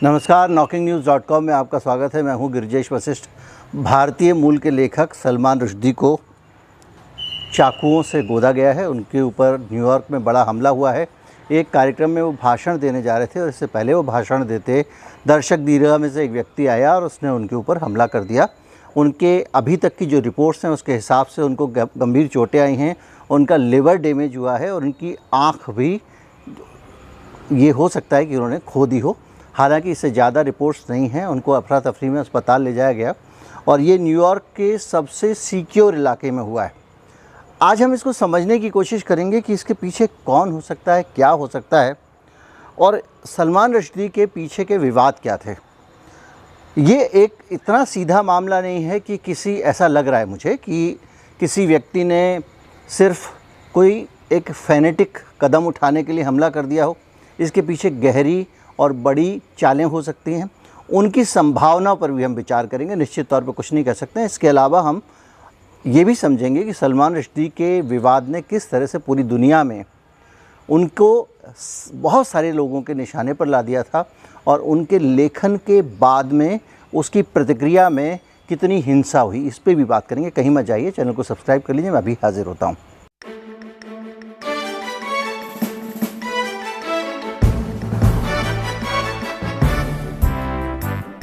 नमस्कार, knocking-news.com में आपका स्वागत है। मैं हूं गिरिजेश वशिष्ठ। भारतीय मूल के लेखक सलमान रुश्दी को चाकुओं से गोदा गया है। उनके ऊपर न्यूयॉर्क में बड़ा हमला हुआ है। एक कार्यक्रम में वो भाषण देने जा रहे थे और इससे पहले वो भाषण देते दर्शक दीर्घा में से एक व्यक्ति आया और उसने उनके ऊपर हमला कर दिया। उनके अभी तक की जो रिपोर्ट्स हैं उसके हिसाब से उनको गंभीर चोटें आई हैं, उनका लिवर डैमेज हुआ है और उनकी आँख भी ये हो सकता है कि उन्होंने खो दी हो। हालांकि इससे ज़्यादा रिपोर्ट्स नहीं हैं। उनको अफरा तफरी में अस्पताल ले जाया गया और ये न्यूयॉर्क के सबसे सिक्योर इलाके में हुआ है। आज हम इसको समझने की कोशिश करेंगे कि इसके पीछे कौन हो सकता है, क्या हो सकता है और सलमान रुश्दी के पीछे के विवाद क्या थे। ये एक इतना सीधा मामला नहीं है कि ऐसा लग रहा है मुझे कि किसी व्यक्ति ने सिर्फ कोई एक फैनेटिक कदम उठाने के लिए हमला कर दिया हो। इसके पीछे गहरी और बड़ी चालें हो सकती हैं। उनकी संभावनाओं पर भी हम विचार करेंगे। निश्चित तौर पर कुछ नहीं कह सकते हैं। इसके अलावा हम ये भी समझेंगे कि सलमान रुश्दी के विवाद ने किस तरह से पूरी दुनिया में उनको बहुत सारे लोगों के निशाने पर ला दिया था और उनके लेखन के बाद में उसकी प्रतिक्रिया में कितनी हिंसा हुई, इस पर भी बात करेंगे। कहीं मत जाइए, चैनल को सब्सक्राइब कर लीजिए। मैं अभी हाजिर होता हूँ।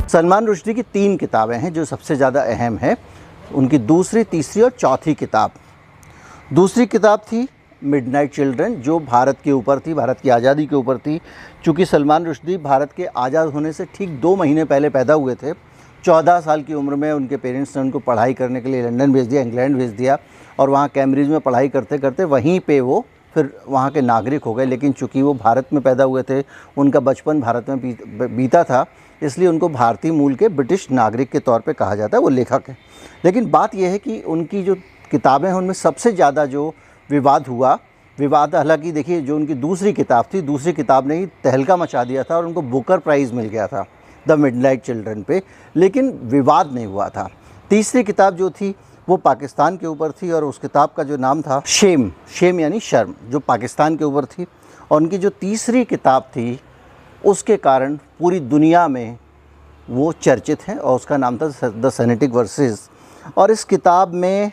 सलमान रुश्दी की 3 किताबें हैं जो सबसे ज़्यादा अहम है। उनकी दूसरी, तीसरी और चौथी किताब। दूसरी किताब थी मिडनाइट चिल्ड्रन, जो भारत के ऊपर थी, भारत की आज़ादी के ऊपर थी। चूँकि सलमान रुश्दी भारत के आज़ाद होने से ठीक 2 महीने पहले पैदा हुए थे। 14 साल की उम्र में उनके पेरेंट्स ने उनको पढ़ाई करने के लिए लंदन भेज दिया, इंग्लैंड भेज दिया और वहाँ कैम्ब्रिज में पढ़ाई करते करते वहीं पे वो फिर वहाँ के नागरिक हो गए। लेकिन चूँकि वो भारत में पैदा हुए थे, उनका बचपन भारत में बीता था, इसलिए उनको भारतीय मूल के ब्रिटिश नागरिक के तौर पे कहा जाता है। वो लेखक है। लेकिन बात यह है कि उनकी जो किताबें हैं उनमें सबसे ज़्यादा जो विवाद हालांकि देखिए, जो उनकी दूसरी किताब थी, दूसरी किताब ने ही तहलका मचा दिया था और उनको बुकर प्राइज़ मिल गया था द मिडनाइट चिल्ड्रन पे, लेकिन विवाद नहीं हुआ था। तीसरी किताब जो थी वो पाकिस्तान के ऊपर थी और उस किताब का जो नाम था शेम यानी शर्म, जो पाकिस्तान के ऊपर थी। और उनकी जो तीसरी किताब थी उसके कारण पूरी दुनिया में वो चर्चित है और उसका नाम था द सेनेटिक वर्सेस। और इस किताब में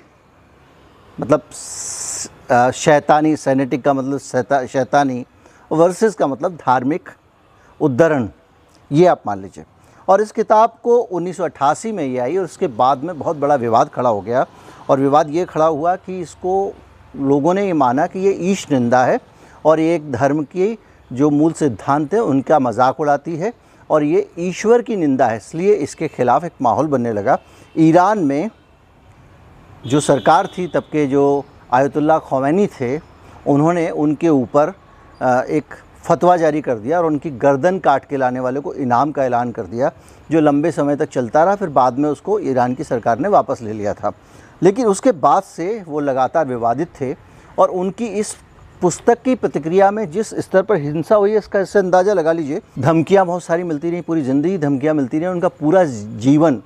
मतलब शैतानी, सेनेटिक का मतलब शैतानी, वर्सेस का मतलब धार्मिक उद्धरण, ये आप मान लीजिए। और इस किताब को 1988 में ये आई और उसके बाद में बहुत बड़ा विवाद खड़ा हो गया। और विवाद ये खड़ा हुआ कि इसको लोगों ने ये माना कि ये ईश निंदा है और ये एक धर्म की जो मूल सिद्धांत है उनका मजाक उड़ाती है और ये ईश्वर की निंदा है। इसलिए इसके खिलाफ एक माहौल बनने लगा। ईरान में जो सरकार थी तब के, जो आयतुल्लाह खौमेनी थे, उन्होंने उनके ऊपर एक फतवा जारी कर दिया और उनकी गर्दन काट के लाने वाले को इनाम का ऐलान कर दिया, जो लंबे समय तक चलता रहा। फिर बाद में उसको ईरान की सरकार ने वापस ले लिया था। लेकिन उसके बाद से वो लगातार विवादित थे और उनकी इस पुस्तक की प्रतिक्रिया में जिस स्तर पर हिंसा हुई है इसका इससे अंदाज़ा लगा लीजिए। धमकियाँ बहुत सारी मिलती रहीं, पूरी ज़िंदगी धमकियाँ मिलती रहीं। उनका पूरा जीवन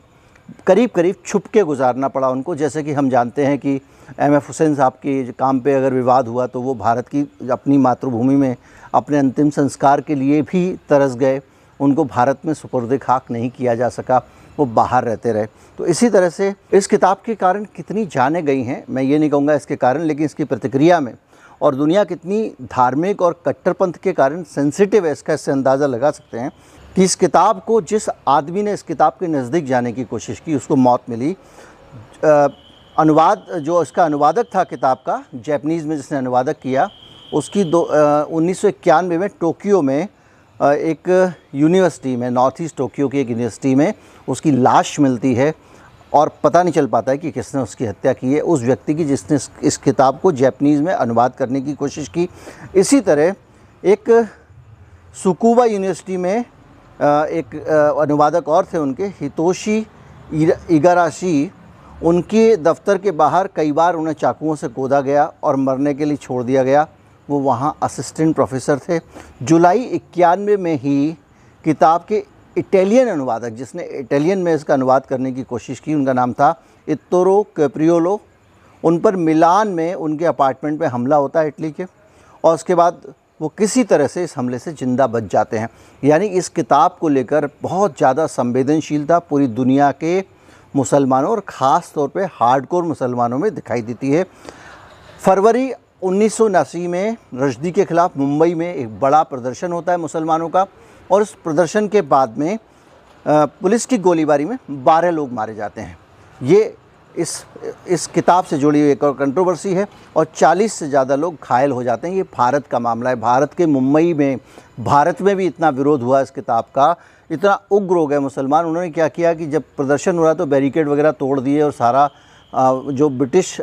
करीब करीब छुप के गुजारना पड़ा उनको। जैसे कि हम जानते हैं कि M.F. हुसैन साहब के काम पे अगर विवाद हुआ तो वो भारत की अपनी मातृभूमि में अपने अंतिम संस्कार के लिए भी तरस गए। उनको भारत में सुपुर्द खाक नहीं किया जा सका, वो बाहर रहते रहे। तो इसी तरह से इस किताब के कारण कितनी जानें गई हैं, मैं ये नहीं कहूँगा इसके कारण, लेकिन इसकी प्रतिक्रिया में और दुनिया कितनी धार्मिक और कट्टरपंथ के कारण सेंसिटिव है, इसका इससे अंदाज़ा लगा सकते हैं कि इस किताब को जिस आदमी ने इस किताब के नज़दीक जाने की कोशिश की उसको मौत मिली। अनुवाद, जो इसका अनुवादक था किताब का, जैपनीज़ में जिसने अनुवादक किया, उसकी 1991 में टोक्यो में एक यूनिवर्सिटी में, नॉर्थ ईस्ट टोक्यो की एक यूनिवर्सिटी में उसकी लाश मिलती है और पता नहीं चल पाता है कि किसने उसकी हत्या की है, उस व्यक्ति की जिसने इस किताब को जैपनीज़ में अनुवाद करने की कोशिश की। इसी तरह एक सुकुबा यूनिवर्सिटी में एक अनुवादक और थे, उनके हितोशी इगाराशी, उनके दफ्तर के बाहर कई बार उन्हें चाकुओं से गोदा गया और मरने के लिए छोड़ दिया गया। वो वहाँ असिस्टेंट प्रोफेसर थे। जुलाई 91 में ही किताब के इटालियन अनुवादक, जिसने इटालियन में इसका अनुवाद करने की कोशिश की, उनका नाम था इत्तोरो कैप्रियोलो, उन पर मिलान में उनके अपार्टमेंट पे हमला होता है इटली के। और उसके बाद वो किसी तरह से इस हमले से ज़िंदा बच जाते हैं। यानी इस किताब को लेकर बहुत ज़्यादा संवेदनशीलता पूरी दुनिया के मुसलमानों और ख़ास तौर पे हार्डकोर मुसलमानों में दिखाई देती है। फरवरी 1979 में रश्दी के ख़िलाफ़ मुंबई में एक बड़ा प्रदर्शन होता है मुसलमानों का, और उस प्रदर्शन के बाद में पुलिस की गोलीबारी में 12 लोग मारे जाते हैं। ये इस किताब से जुड़ी हुई एक और कंट्रोवर्सी है, और 40 से ज़्यादा लोग घायल हो जाते हैं। ये भारत का मामला है। भारत के मुंबई में, भारत में भी इतना विरोध हुआ इस किताब का, इतना उग्र हो गए मुसलमान। उन्होंने क्या किया कि जब प्रदर्शन हो रहा तो बैरिकेड वगैरह तोड़ दिए, और सारा जो ब्रिटिश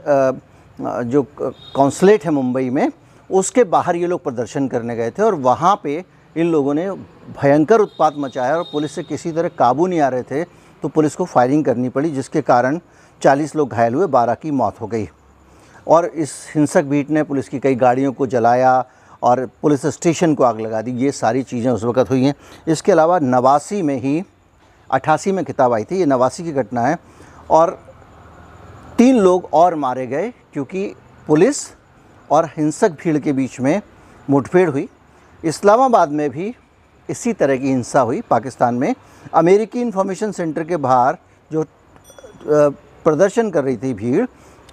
जो कौंसलेट है मुंबई में, उसके बाहर ये लोग प्रदर्शन करने गए थे, और वहाँ पे इन लोगों ने भयंकर उत्पात मचाया, और पुलिस से किसी तरह काबू नहीं आ रहे थे, तो पुलिस को फायरिंग करनी पड़ी, जिसके कारण 40 लोग घायल हुए, 12 की मौत हो गई। और इस हिंसक भीड़ ने पुलिस की कई गाड़ियों को जलाया और पुलिस स्टेशन को आग लगा दी। ये सारी चीज़ें उस वक़्त हुई हैं। इसके अलावा 89 में ही, 88 में किताब आई थी, ये 89 की घटना है, और 3 लोग और मारे गए क्योंकि पुलिस और हिंसक भीड़ के बीच में मुठभेड़ हुई। इस्लामाबाद में भी इसी तरह की हिंसा हुई। पाकिस्तान में अमेरिकी इंफॉर्मेशन सेंटर के बाहर जो प्रदर्शन कर रही थी भीड़,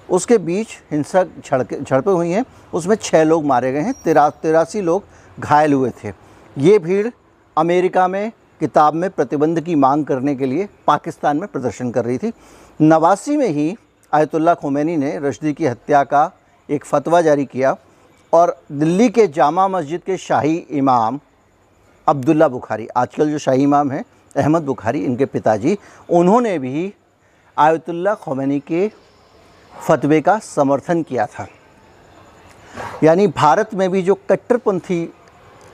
उसके बीच हिंसक झड़पें हुई हैं, उसमें 6 लोग मारे गए हैं, 83 लोग घायल हुए थे। ये भीड़ अमेरिका में किताब में प्रतिबंध की मांग करने के लिए पाकिस्तान में प्रदर्शन कर रही थी। 89 में ही आयतुल्लाह खोमैनी ने रश्दी की हत्या का एक फतवा जारी किया, और दिल्ली के जामा मस्जिद के शाही इमाम अब्दुल्ला बुखारी, आजकल जो शाही इमाम हैं अहमद बुखारी, इनके पिताजी, उन्होंने भी आयतुल्लाह खोमैनी के फतवे का समर्थन किया था। यानी भारत में भी जो कट्टरपंथी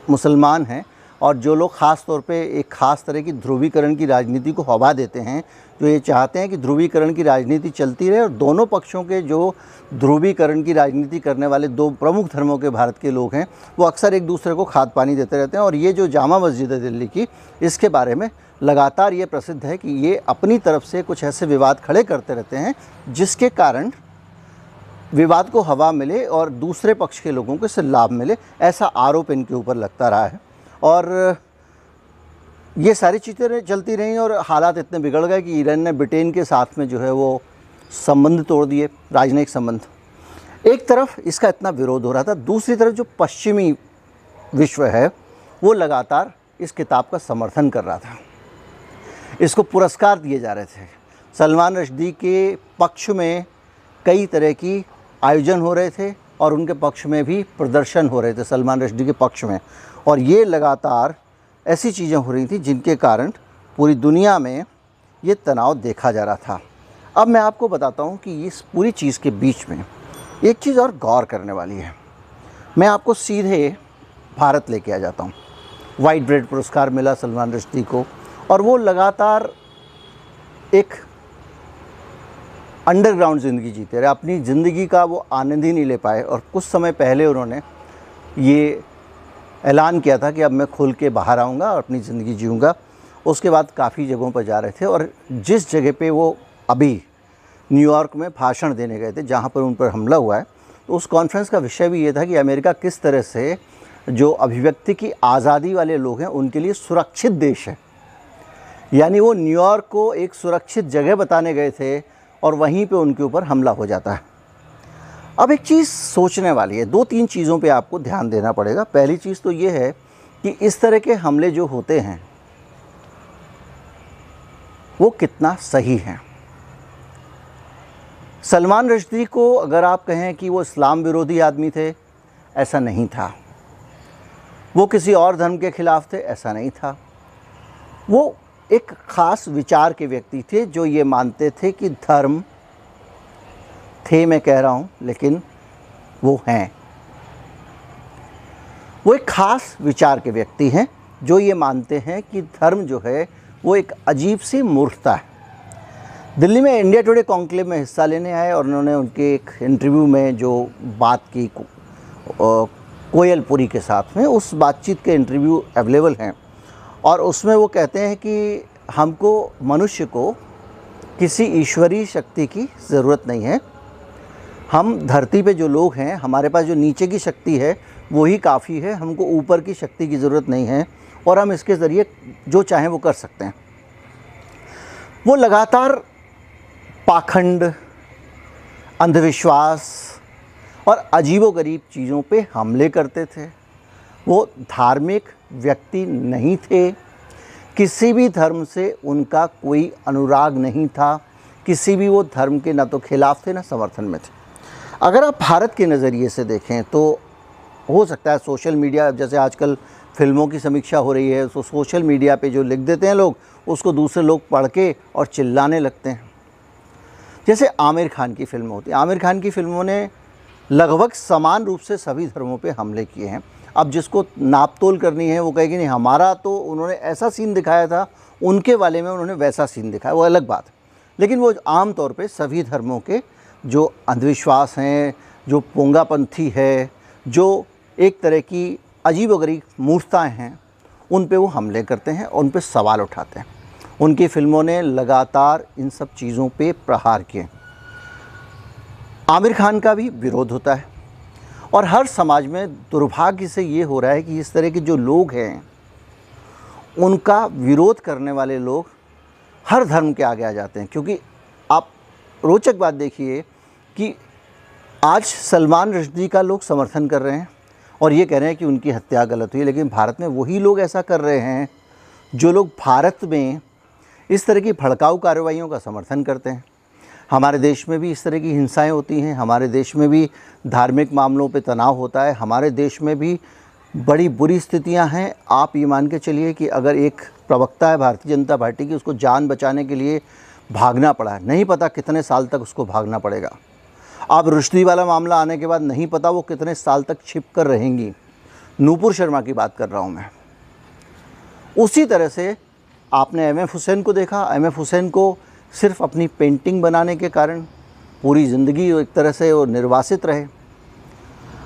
मुसलमान हैं, और जो लोग ख़ास तौर पे एक ख़ास तरह की ध्रुवीकरण की राजनीति को हवा देते हैं, जो ये चाहते हैं कि ध्रुवीकरण की राजनीति चलती रहे, और दोनों पक्षों के जो ध्रुवीकरण की राजनीति करने वाले 2 प्रमुख धर्मों के भारत के लोग हैं, वो अक्सर एक दूसरे को खाद पानी देते रहते हैं। और ये जो जामा मस्जिद है दिल्ली की, इसके बारे में लगातार ये प्रसिद्ध है कि ये अपनी तरफ से कुछ ऐसे विवाद खड़े करते रहते हैं जिसके कारण विवाद को हवा मिले और दूसरे पक्ष के लोगों को इससे लाभ मिले, ऐसा आरोप इनके ऊपर लगता रहा है। और ये सारी चीज़ें चलती रहीं, और हालात इतने बिगड़ गए कि ईरान ने ब्रिटेन के साथ में जो है वो संबंध तोड़ दिए, राजनयिक संबंध। एक तरफ इसका इतना विरोध हो रहा था, दूसरी तरफ जो पश्चिमी विश्व है वो लगातार इस किताब का समर्थन कर रहा था। इसको पुरस्कार दिए जा रहे थे। सलमान रश्दी के पक्ष में कई तरह की आयोजन हो रहे थे, और उनके पक्ष में भी प्रदर्शन हो रहे थे सलमान रश्दी के पक्ष में, और ये लगातार ऐसी चीज़ें हो रही थी जिनके कारण पूरी दुनिया में ये तनाव देखा जा रहा था। अब मैं आपको बताता हूँ कि इस पूरी चीज़ के बीच में एक चीज़ और गौर करने वाली है। मैं आपको सीधे भारत लेके आ जाता हूँ। वाइट ब्रेड पुरस्कार मिला सलमान रश्दी को, और वो लगातार एक अंडरग्राउंड ज़िंदगी जीते रहे, अपनी ज़िंदगी का वो आनंद ही नहीं ले पाए। और कुछ समय पहले उन्होंने ये ऐलान किया था कि अब मैं खुल के बाहर आऊँगा और अपनी ज़िंदगी जीऊँगा। उसके बाद काफ़ी जगहों पर जा रहे थे, और जिस जगह पे वो अभी न्यूयॉर्क में भाषण देने गए थे, जहाँ पर उन पर हमला हुआ है, तो उस कॉन्फ्रेंस का विषय भी ये था कि अमेरिका किस तरह से जो अभिव्यक्ति की आज़ादी वाले लोग हैं उनके लिए सुरक्षित देश है। यानी वो न्यूयॉर्क को एक सुरक्षित जगह बताने गए थे, और वहीं पे उनके ऊपर हमला हो जाता है। अब एक चीज़ सोचने वाली है, 2-3 चीज़ों पे आपको ध्यान देना पड़ेगा। पहली चीज़ तो ये है कि इस तरह के हमले जो होते हैं वो कितना सही है। सलमान रश्दी को अगर आप कहें कि वो इस्लाम विरोधी आदमी थे, ऐसा नहीं था। वो किसी और धर्म के ख़िलाफ़ थे, ऐसा नहीं था। वो एक ख़ास विचार के व्यक्ति थे जो ये मानते थे कि धर्म थे, मैं कह रहा हूँ, लेकिन वो हैं। वो एक ख़ास विचार के व्यक्ति हैं जो ये मानते हैं कि धर्म जो है वो एक अजीब सी मूर्खता है। दिल्ली में इंडिया टुडे कॉन्क्लेव में हिस्सा लेने आए, और उन्होंने उनके एक इंटरव्यू में जो बात की कोयलपुरी के साथ में, उस बातचीत के इंटरव्यू अवेलेबल हैं, और उसमें वो कहते हैं कि हमको, मनुष्य को, किसी ईश्वरीय शक्ति की ज़रूरत नहीं है। हम धरती पे जो लोग हैं, हमारे पास जो नीचे की शक्ति है वही काफ़ी है, हमको ऊपर की शक्ति की ज़रूरत नहीं है और हम इसके ज़रिए जो चाहें वो कर सकते हैं। वो लगातार पाखंड, अंधविश्वास और अजीबोगरीब चीज़ों पे हमले करते थे। वो धार्मिक व्यक्ति नहीं थे, किसी भी धर्म से उनका कोई अनुराग नहीं था, किसी भी वो धर्म के ना तो खिलाफ थे ना समर्थन में थे। अगर आप भारत के नज़रिए से देखें तो हो सकता है सोशल मीडिया, जैसे आजकल फिल्मों की समीक्षा हो रही है, तो सोशल मीडिया पे जो लिख देते हैं लोग, उसको दूसरे लोग पढ़ के और चिल्लाने लगते हैं। जैसे आमिर खान की फिल्म होती है, आमिर खान की फिल्मों ने लगभग समान रूप से सभी धर्मों पे हमले किए हैं। अब जिसको नाप तोल करनी है वो कहेगी नहीं हमारा तो उन्होंने ऐसा सीन दिखाया था, उनके वाले में उन्होंने वैसा सीन दिखाया, वो अलग बात है। लेकिन वो आम तौर पे सभी धर्मों के जो अंधविश्वास हैं, जो पोंगापंथी है, जो एक तरह की अजीबोगरीब मूर्खताएँ हैं, उन पे वो हमले करते हैं और उन पे सवाल उठाते हैं। उनकी फ़िल्मों ने लगातार इन सब चीज़ों पे प्रहार किए। आमिर खान का भी विरोध होता है और हर समाज में दुर्भाग्य से ये हो रहा है कि इस तरह के जो लोग हैं, उनका विरोध करने वाले लोग हर धर्म के आगे आ जाते हैं। क्योंकि आप रोचक बात देखिए कि आज सलमान रश्दी का लोग समर्थन कर रहे हैं और ये कह रहे हैं कि उनकी हत्या गलत हुई, लेकिन भारत में वही लोग ऐसा कर रहे हैं जो लोग भारत में इस तरह की भड़काऊ कार्रवाइयों का समर्थन करते हैं। हमारे देश में भी इस तरह की हिंसाएं होती हैं, हमारे देश में भी धार्मिक मामलों पे तनाव होता है, हमारे देश में भी बड़ी बुरी स्थितियां हैं। आप ये मान के चलिए कि अगर एक प्रवक्ता है भारतीय जनता पार्टी की, उसको जान बचाने के लिए भागना पड़ा है, नहीं पता कितने साल तक उसको भागना पड़ेगा। अब रुश्दी वाला मामला आने के बाद नहीं पता वो कितने साल तक छिप कर रहेंगी। नूपुर शर्मा की बात कर रहा हूँ मैं। उसी तरह से आपने एम एफ हुसैन को देखा। एम एफ हुसैन को सिर्फ अपनी पेंटिंग बनाने के कारण पूरी ज़िंदगी एक तरह से वो निर्वासित रहे।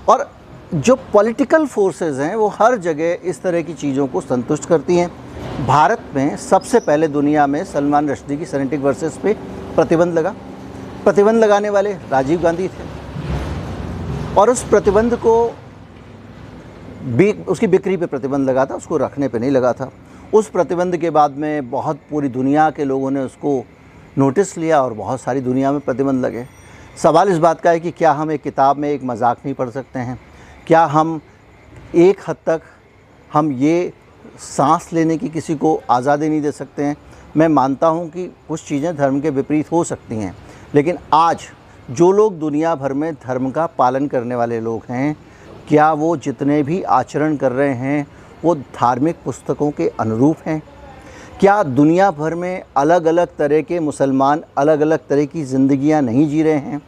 और जो पॉलिटिकल फोर्सेस हैं वो हर जगह इस तरह की चीज़ों को संतुष्ट करती हैं। भारत में सबसे पहले दुनिया में सलमान रश्दी की सेनेटिक वर्सेस पे प्रतिबंध लगा। प्रतिबंध लगाने वाले राजीव गांधी थे और उस प्रतिबंध को उसकी बिक्री पे प्रतिबंध लगा था, उसको रखने पे नहीं लगा था। उस प्रतिबंध के बाद में बहुत पूरी दुनिया के लोगों ने उसको नोटिस लिया और बहुत सारी दुनिया में प्रतिबंध लगे। सवाल इस बात का है कि क्या हम एक किताब में एक मजाक नहीं पढ़ सकते हैं? क्या हम एक हद तक हम ये सांस लेने की किसी को आज़ादी नहीं दे सकते हैं? मैं मानता हूँ कि कुछ चीज़ें धर्म के विपरीत हो सकती हैं, लेकिन आज जो लोग दुनिया भर में धर्म का पालन करने वाले लोग हैं, क्या वो जितने भी आचरण कर रहे हैं वो धार्मिक पुस्तकों के अनुरूप हैं? क्या दुनिया भर में अलग अलग तरह के मुसलमान अलग अलग तरह की ज़िंदगियां नहीं जी रहे हैं,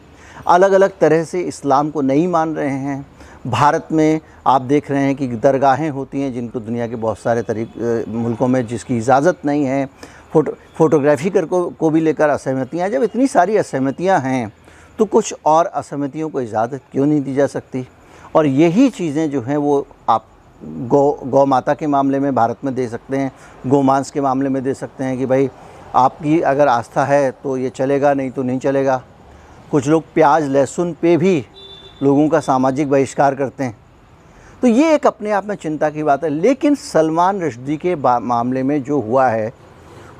अलग अलग तरह से इस्लाम को नहीं मान रहे हैं? भारत में आप देख रहे हैं कि दरगाहें होती हैं जिनको दुनिया के बहुत सारे मुल्कों में जिसकी इजाज़त नहीं है। फोटोग्राफी को भी लेकर असहमतियाँ। जब इतनी सारी असहमतियाँ हैं तो कुछ और असहमतियों को इजाज़त क्यों नहीं दी जा सकती? और यही चीज़ें जो हैं वो आप गौ माता के मामले में भारत में दे सकते हैं, गोमांस के मामले में दे सकते हैं कि भाई आपकी अगर आस्था है तो ये चलेगा, नहीं तो नहीं चलेगा। कुछ लोग प्याज लहसुन पे भी लोगों का सामाजिक बहिष्कार करते हैं। तो ये एक अपने आप में चिंता की बात है। लेकिन सलमान रश्दी के मामले में जो हुआ है,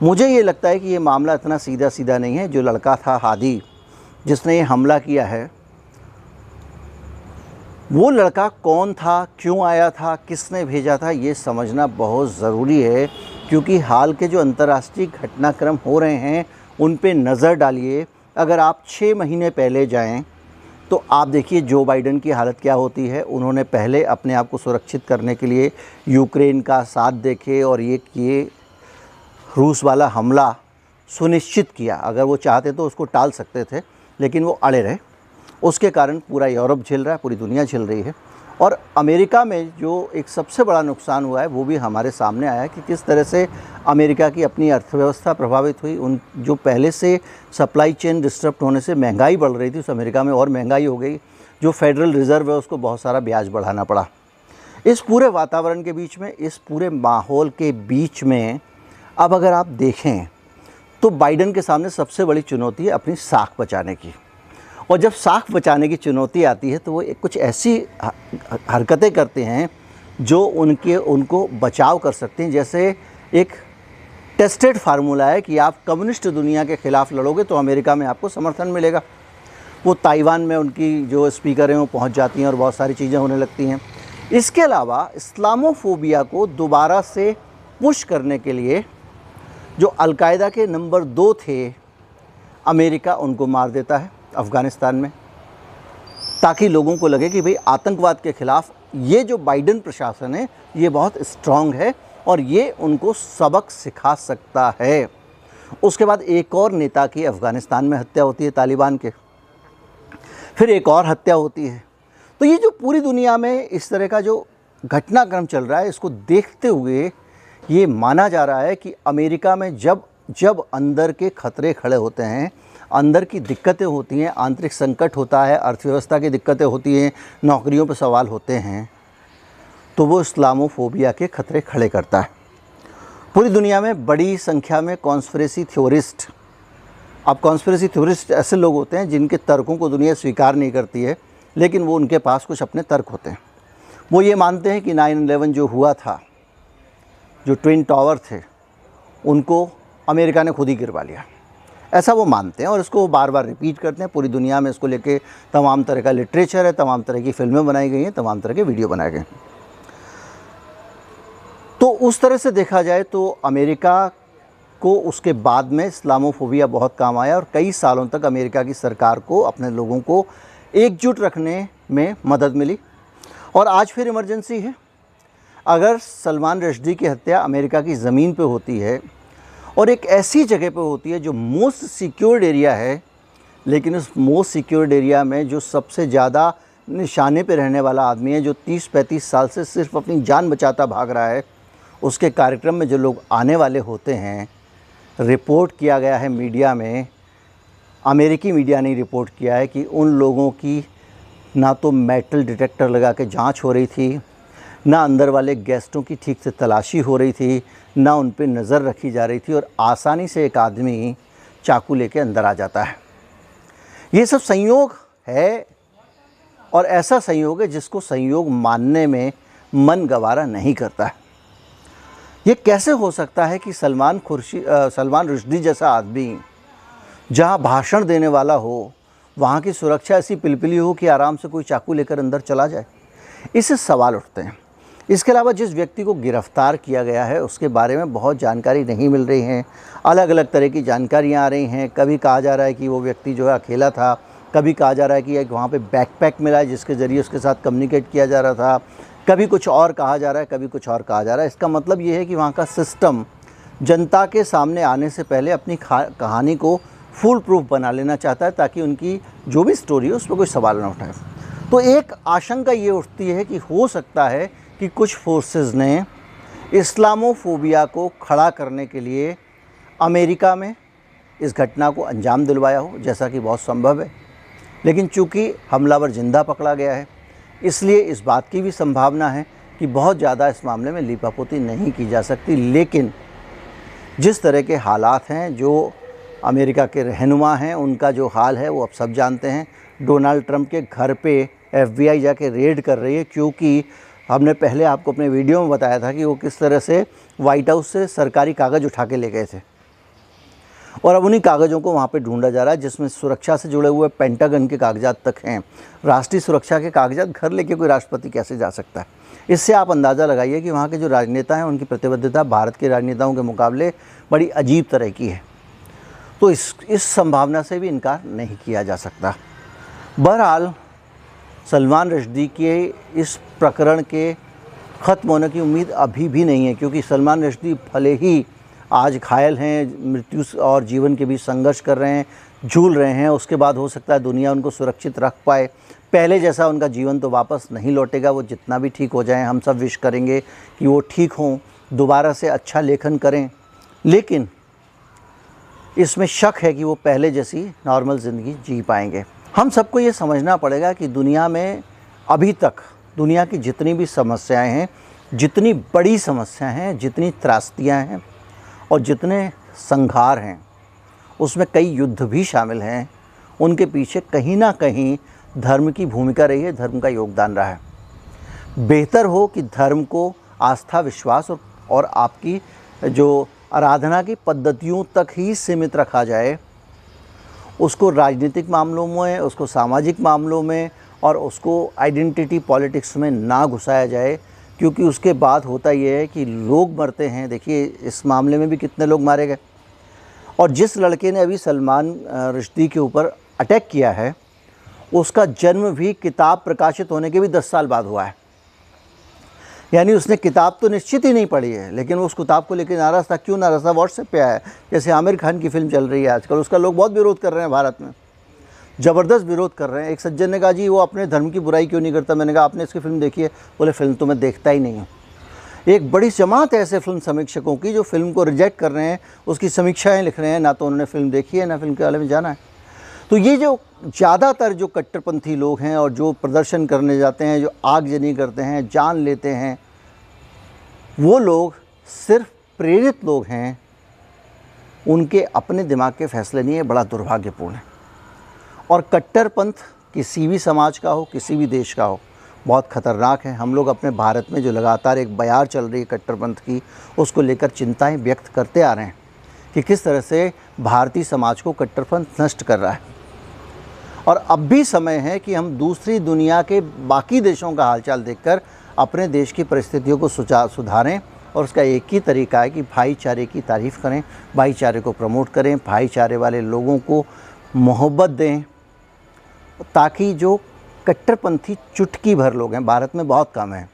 मुझे ये लगता है कि ये मामला इतना सीधा सीधा नहीं है। जो लड़का था हादी जिसने ये हमला किया है, वो लड़का कौन था, क्यों आया था, किसने भेजा था, ये समझना बहुत ज़रूरी है। क्योंकि हाल के जो अंतर्राष्ट्रीय घटनाक्रम हो रहे हैं उन पे नज़र डालिए। अगर आप 6 महीने पहले जाएं तो आप देखिए जो बाइडेन की हालत क्या होती है। उन्होंने पहले अपने आप को सुरक्षित करने के लिए यूक्रेन का साथ देखे और ये रूस वाला हमला सुनिश्चित किया। अगर वो चाहते तो उसको टाल सकते थे, लेकिन वो अड़े रहे। उसके कारण पूरा यूरोप झेल रहा है, पूरी दुनिया झेल रही है। और अमेरिका में जो एक सबसे बड़ा नुकसान हुआ है वो भी हमारे सामने आया कि किस तरह से अमेरिका की अपनी अर्थव्यवस्था प्रभावित हुई। उन जो पहले से सप्लाई चेन डिस्टर्ब होने से महंगाई बढ़ रही थी, उस अमेरिका में और महंगाई हो गई। जो फेडरल रिज़र्व है उसको बहुत सारा ब्याज बढ़ाना पड़ा। इस पूरे वातावरण के बीच में, इस पूरे माहौल के बीच में अब अगर आप देखें तो बाइडेन के सामने सबसे बड़ी चुनौती है अपनी साख बचाने की। और जब साख बचाने की चुनौती आती है तो वो कुछ ऐसी हरकतें करते हैं जो उनको बचाव कर सकते हैं। जैसे एक टेस्टेड फार्मूला है कि आप कम्युनिस्ट दुनिया के ख़िलाफ़ लड़ोगे तो अमेरिका में आपको समर्थन मिलेगा। वो ताइवान में उनकी जो स्पीकर हैं वो पहुंच जाती हैं और बहुत सारी चीज़ें होने लगती हैं। इसके अलावा इस्लामोफोबिया को दोबारा से पुश करने के लिए जो अलकायदा के नंबर 2 थे, अमेरिका उनको मार देता है अफ़गानिस्तान में, ताकि लोगों को लगे कि भाई आतंकवाद के ख़िलाफ़ ये जो बाइडेन प्रशासन है ये बहुत स्ट्रॉन्ग है और ये उनको सबक सिखा सकता है। उसके बाद एक और नेता की अफ़गानिस्तान में हत्या होती है तालिबान के, फिर एक और हत्या होती है। तो ये जो पूरी दुनिया में इस तरह का जो घटनाक्रम चल रहा है, इसको देखते हुए ये माना जा रहा है कि अमेरिका में जब अंदर के खतरे खड़े होते हैं, अंदर की दिक्कतें होती हैं, आंतरिक संकट होता है, अर्थव्यवस्था की दिक्कतें होती हैं, नौकरियों पर सवाल होते हैं, तो वो इस्लामोफोबिया के खतरे खड़े करता है। पूरी दुनिया में बड़ी संख्या में कॉन्स्पिरेसी थ्योरिस्ट, अब कॉन्स्पिरेसी थ्योरिस्ट ऐसे लोग होते हैं जिनके तर्कों को दुनिया स्वीकार नहीं करती है, लेकिन वो उनके पास कुछ अपने तर्क होते हैं। वो ये मानते हैं कि 9/11 जो हुआ था, जो ट्विन टावर थे, उनको अमेरिका ने खुद ही गिरवा लिया, ऐसा वो मानते हैं और इसको वो बार बार रिपीट करते हैं। पूरी दुनिया में इसको लेके तमाम तरह का लिटरेचर है, तमाम तरह की फिल्में बनाई गई हैं, तमाम तरह के वीडियो बनाए गए हैं। तो उस तरह से देखा जाए तो अमेरिका को उसके बाद में इस्लामोफोबिया बहुत काम आया और कई सालों तक अमेरिका की सरकार को अपने लोगों को एकजुट रखने में मदद मिली। और आज फिर इमरजेंसी है। अगर सलमान रश्दी की हत्या अमेरिका की ज़मीन पे होती है और एक ऐसी जगह पे होती है जो मोस्ट सिक्योर्ड एरिया है, लेकिन उस मोस्ट सिक्योर्ड एरिया में जो सबसे ज़्यादा निशाने पे रहने वाला आदमी है, जो 30-35 साल से सिर्फ अपनी जान बचाता भाग रहा है, उसके कार्यक्रम में जो लोग आने वाले होते हैं, रिपोर्ट किया गया है मीडिया में, अमेरिकी मीडिया ने रिपोर्ट किया है कि उन लोगों की ना तो मेटल डिटेक्टर लगा के जांच हो रही थी, ना अंदर वाले गेस्टों की ठीक से तलाशी हो रही थी, ना उन पे नज़र रखी जा रही थी और आसानी से एक आदमी चाकू लेके अंदर आ जाता है। ये सब संयोग है और ऐसा संयोग है जिसको संयोग मानने में मन गवारा नहीं करता है। ये कैसे हो सकता है कि सलमान रुश्दी जैसा आदमी जहाँ भाषण देने वाला हो, वहाँ की सुरक्षा ऐसी पिलपिली हो कि आराम से कोई चाकू लेकर अंदर चला जाए? इससे सवाल उठते हैं। इसके अलावा जिस व्यक्ति को गिरफ़्तार किया गया है उसके बारे में बहुत जानकारी नहीं मिल रही हैं। अलग अलग तरह की जानकारियाँ आ रही हैं। कभी कहा जा रहा है कि वो व्यक्ति जो है अकेला था, कभी कहा जा रहा है कि एक वहाँ पे बैकपैक मिला है जिसके ज़रिए उसके साथ कम्युनिकेट किया जा रहा था, कभी कुछ और कहा जा रहा है, कभी कुछ और कहा जा रहा है। इसका मतलब ये है कि वहाँ का सिस्टम जनता के सामने आने से पहले अपनी कहानी को फुल प्रूफ बना लेना चाहता है ताकि उनकी जो भी स्टोरी है उस पर कोई सवाल ना उठाए। तो एक आशंका ये उठती है कि हो सकता है कि कुछ फोर्सेस ने इस्लामोफोबिया को खड़ा करने के लिए अमेरिका में इस घटना को अंजाम दिलवाया हो, जैसा कि बहुत संभव है। लेकिन चूंकि हमलावर जिंदा पकड़ा गया है, इसलिए इस बात की भी संभावना है कि बहुत ज़्यादा इस मामले में लीपापोती नहीं की जा सकती। लेकिन जिस तरह के हालात हैं, जो अमेरिका के रहनुमा हैं, उनका जो हाल है वो अब सब जानते हैं। डोनाल्ड ट्रंप के घर पे FBI जाके रेड कर रही है, क्योंकि हमने पहले आपको अपने वीडियो में बताया था कि वो किस तरह से वाइट हाउस से सरकारी कागज़ उठा के ले गए थे और अब उन्हीं कागज़ों को वहाँ पे ढूंढा जा रहा है, जिसमें सुरक्षा से जुड़े हुए पेंटागन के कागजात तक हैं। राष्ट्रीय सुरक्षा के कागजात घर लेके कोई राष्ट्रपति कैसे जा सकता है? इससे आप अंदाज़ा लगाइए कि वहाँ के जो राजनेता हैं उनकी प्रतिबद्धता भारत के राजनेताओं के मुकाबले बड़ी अजीब तरह की है। तो इस संभावना से भी इनकार नहीं किया जा सकता। बहरहाल सलमान रश्दी के इस प्रकरण के ख़त्म होने की उम्मीद अभी भी नहीं है, क्योंकि सलमान रश्दी भले ही आज घायल हैं, मृत्यु और जीवन के बीच संघर्ष कर रहे हैं, झूल रहे हैं, उसके बाद हो सकता है दुनिया उनको सुरक्षित रख पाए। पहले जैसा उनका जीवन तो वापस नहीं लौटेगा। वो जितना भी ठीक हो जाएं, हम सब विश करेंगे कि वो ठीक हों, दोबारा से अच्छा लेखन करें, लेकिन इसमें शक है कि वो पहले जैसी नॉर्मल ज़िंदगी जी पाएंगे। हम सबको ये समझना पड़ेगा कि दुनिया में अभी तक दुनिया की जितनी भी समस्याएं हैं, जितनी बड़ी समस्याएं हैं, जितनी त्रासदियां हैं और जितने संघार हैं, उसमें कई युद्ध भी शामिल हैं उनके पीछे कहीं ना कहीं धर्म की भूमिका रही है, धर्म का योगदान रहा है। बेहतर हो कि धर्म को आस्था, विश्वास और आपकी जो आराधना की पद्धतियों तक ही सीमित रखा जाए, उसको राजनीतिक मामलों में, उसको सामाजिक मामलों में और उसको आइडेंटिटी पॉलिटिक्स में ना घुसाया जाए, क्योंकि उसके बाद होता ये है कि लोग मरते हैं। देखिए इस मामले में भी कितने लोग मारे गए, और जिस लड़के ने अभी सलमान रुश्दी के ऊपर अटैक किया है, उसका जन्म भी किताब प्रकाशित होने के भी 10 साल बाद हुआ है। यानी उसने किताब तो निश्चित ही नहीं पढ़ी है, लेकिन वो उस किताब को लेकर नाराज़ था। क्यों नाराज़ था? व्हाट्सएप पे आया। जैसे आमिर खान की फिल्म चल रही है आजकल, उसका लोग बहुत विरोध कर रहे हैं, भारत में ज़बरदस्त विरोध कर रहे हैं। एक सज्जन ने कहा जी वो अपने धर्म की बुराई क्यों नहीं करता? मैंने कहा आपने इसकी फ़िल्म देखी है? बोले फिल्म तो मैं देखता ही नहीं हूँ। एक बड़ी जमात है ऐसे फिल्म समीक्षकों की जो फिल्म को रिजेक्ट कर रहे हैं, उसकी समीक्षाएँ लिख रहे हैं, ना तो उन्होंने फिल्म देखी है, ना फिल्म के बारे में जाना है। तो ये जो ज़्यादातर जो कट्टरपंथी लोग हैं और जो प्रदर्शन करने जाते हैं, जो आगजनी करते हैं, जान लेते हैं, वो लोग सिर्फ प्रेरित लोग हैं, उनके अपने दिमाग के फैसले नहीं है। बड़ा दुर्भाग्यपूर्ण है। और कट्टरपंथ किसी भी समाज का हो, किसी भी देश का हो, बहुत ख़तरनाक है। हम लोग अपने भारत में जो लगातार एक बयार चल रही है कट्टरपंथ की, उसको लेकर चिंताएं व्यक्त करते आ रहे हैं कि किस तरह से भारतीय समाज को कट्टरपंथ नष्ट कर रहा है। और अब भी समय है कि हम दूसरी दुनिया के बाकी देशों का हालचाल देखकर अपने देश की परिस्थितियों को सुधारें। और उसका एक ही तरीका है कि भाईचारे की तारीफ़ करें, भाईचारे को प्रमोट करें, भाईचारे वाले लोगों को मोहब्बत दें, ताकि जो कट्टरपंथी चुटकी भर लोग हैं, भारत में बहुत कम हैं,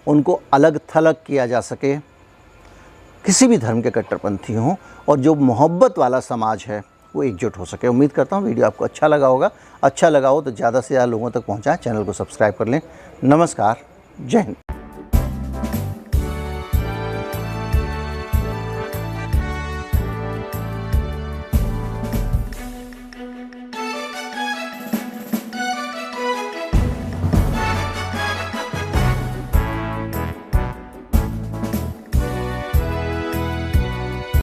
उनको अलग थलग किया जा सके, किसी भी धर्म के कट्टरपंथी हों, और जो मोहब्बत वाला समाज है वो एकजुट हो सके। उम्मीद करता हूँ वीडियो आपको अच्छा लगा होगा। अच्छा लगा हो तो ज़्यादा से ज़्यादा लोगों तक पहुँचाएं, चैनल को सब्सक्राइब कर लें। नमस्कार, जय हिंद।